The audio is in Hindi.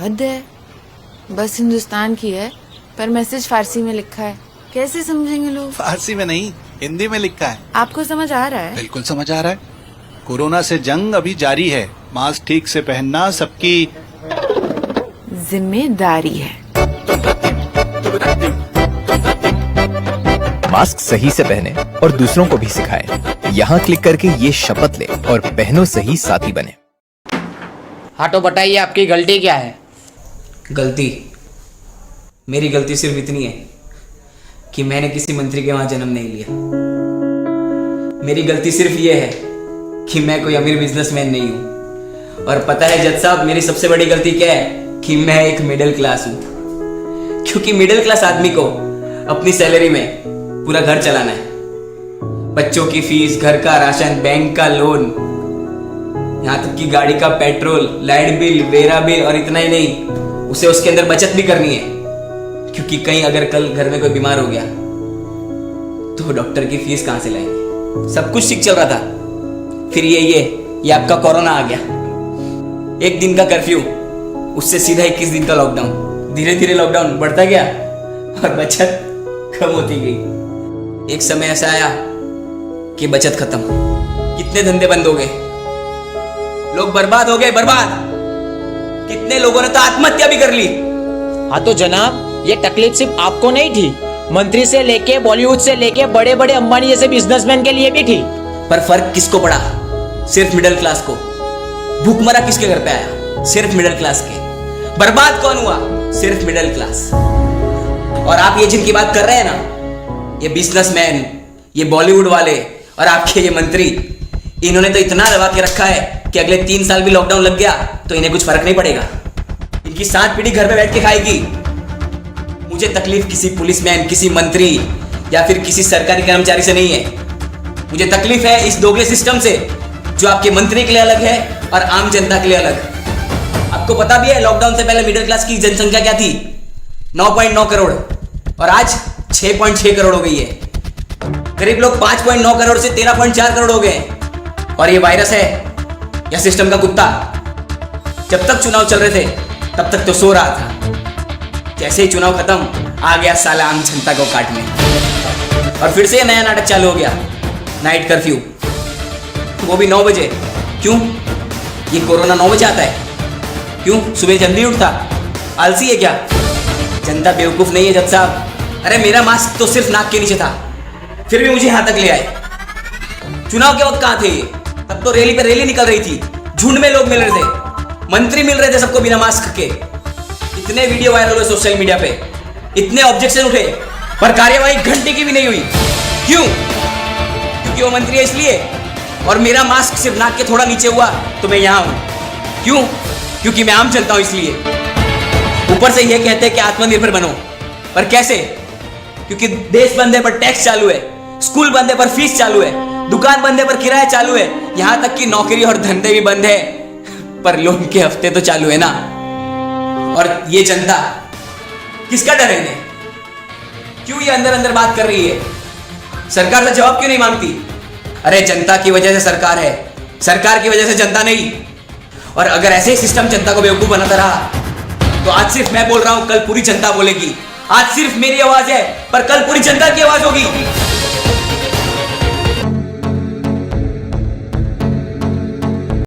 हद है। बस हिंदुस्तान की है पर मैसेज फारसी में लिखा है, कैसे समझेंगे लोग? फारसी में नहीं, हिंदी में लिखा है। आपको समझ आ रहा है? बिल्कुल समझ आ रहा है। कोरोना से जंग अभी जारी है, मास्क ठीक से पहनना सबकी जिम्मेदारी है। मास्क सही से पहने और दूसरों को भी सिखाएं। यहाँ क्लिक करके ये शपथ ले और पहनो सही साथी बने। हाँ तो बताइए आपकी गलती क्या है? गलती? मेरी गलती सिर्फ इतनी है कि मैंने किसी मंत्री के वहां जन्म नहीं लिया। मेरी गलती सिर्फ ये है कि मैं कोई अमीर बिजनेसमैन नहीं हूं। और पता है जज साहब, मेरी सबसे बड़ी गलती क्या है? कि मैं एक मिडिल क्लास हूं। क्योंकि मिडिल क्लास आदमी को अपनी सैलरी में पूरा घर चलाना है। बच्चों की फीस, घर का राशन, बैंक का लोन, यहां तक कि गाड़ी का petrol, light bill, vera bill, और इतना ही नहीं, उसे उसके अंदर बचत भी करनी है। क्योंकि कहीं अगर कल घर में कोई बीमार हो गया तो डॉक्टर की फीस कहां से लाएंगे? सब कुछ ठीक चल रहा था, फिर ये आपका कोरोना आ गया। 1 दिन का कर्फ्यू, उससे सीधा 21 दिन का लॉकडाउन। धीरे धीरे लॉकडाउन बढ़ता गया और बचत कम होती गई। एक समय ऐसा आया कि बचत खत्म, कितने धंधे बंद हो गए, लोग बर्बाद हो गए, बर्बाद। कितने लोगों ने तो आत्महत्या भी कर ली। हाँ तो जनाब, ये तकलीफ सिर्फ आपको नहीं थी, मंत्री से लेके बॉलीवुड से लेके बड़े बड़े अंबानी जैसे बिजनेसमैन के लिए भी थी। पर फर्क किसको पड़ा? सिर्फ मिडिल क्लास को। भूखमरा किसके घर पे आया? सिर्फ मिडिल क्लास के। बर्बाद कौन हुआ? सिर्फ मिडिल क्लास। और आप ये जिनकी बात कर रहे हैं ना, ये बिजनेसमैन, ये बॉलीवुड वाले और आपके ये मंत्री, इन्होंने तो इतना दबा के रखा है कि अगले 3 साल भी लॉकडाउन लग गया तो इन्हें कुछ फर्क नहीं पड़ेगा। इनकी 7 पीढ़ी घर पे बैठ के खाएगी। मुझे तकलीफ किसी पुलिसमैन, किसी मंत्री या फिर किसी सरकारी कर्मचारी से नहीं है। मुझे तकलीफ है इस दोगले सिस्टम से, जो आपके मंत्री के लिए अलग है और आम जनता के लिए अलग। आपको पता भी है लॉकडाउन से पहले मिडिल क्लास की जनसंख्या क्या थी? 9.9 करोड़, और आज 6.6 करोड़ हो गई है। गरीब लोग 5.9 करोड़ से 13.4 करोड़ हो गए। और ये वायरस है या सिस्टम का कुत्ता? जब तक चुनाव चल रहे थे तब तक तो सो रहा था। जैसे ही चुनाव खत्म, आ गया साला आम जनता को काटने। और फिर से नया नाटक चालू हो गया, नाइट कर्फ्यू, वो भी 9 बजे। क्यों? ये कोरोना 9 बजे आता है। क्यों? सुबह जल्दी उठता? आलसी है क्या? जनता बेवकूफ नहीं है जज साहब। अरे मेरा मास्क तो सिर्फ नाक के नीचे था, फिर भी मुझे यहां तक ले आए। चुनाव के वक्त कहां थे? तब तो रैली पे रैली निकल रही थी, झुंड में लोग मिल रहे थे, मंत्री मिल रहे थे सबको बिना मास्क के। इतने वीडियो वायरल हुए सोशल मीडिया पे, इतने ऑब्जेक्शन उठे, पर कार्यवाही घंटे की भी नहीं हुई। क्यों? क्योंकि वो मंत्री है इसलिए। और मेरा मास्क सिर्फ नाक के थोड़ा नीचे हुआ तो मैं यहां हूं। क्यों? क्योंकि मैं आम चलता हूं इसलिए। ऊपर से ये कहते हैं कि आत्मनिर्भर बनो, पर कैसे? क्योंकि देश बंद है पर टैक्स चालू है, स्कूल बंद है पर फीस चालू है, दुकान बंद है पर किराया चालू है, यहां तक कि नौकरी और धंधे भी बंद है पर लोन के हफ्ते तो चालू है ना। और ये जनता, किसका डर है इन्हें? क्यों ये अंदर अंदर बात कर रही है? सरकार से जवाब क्यों नहीं मांगती? अरे जनता की वजह से सरकार है, सरकार की वजह से जनता नहीं। और अगर ऐसे ही सिस्टम जनता को बेवकूफ बनाता रहा तो आज सिर्फ मैं बोल रहा हूं, कल पूरी जनता बोलेगी। आज सिर्फ मेरी आवाज है पर कल पूरी जनता की आवाज होगी।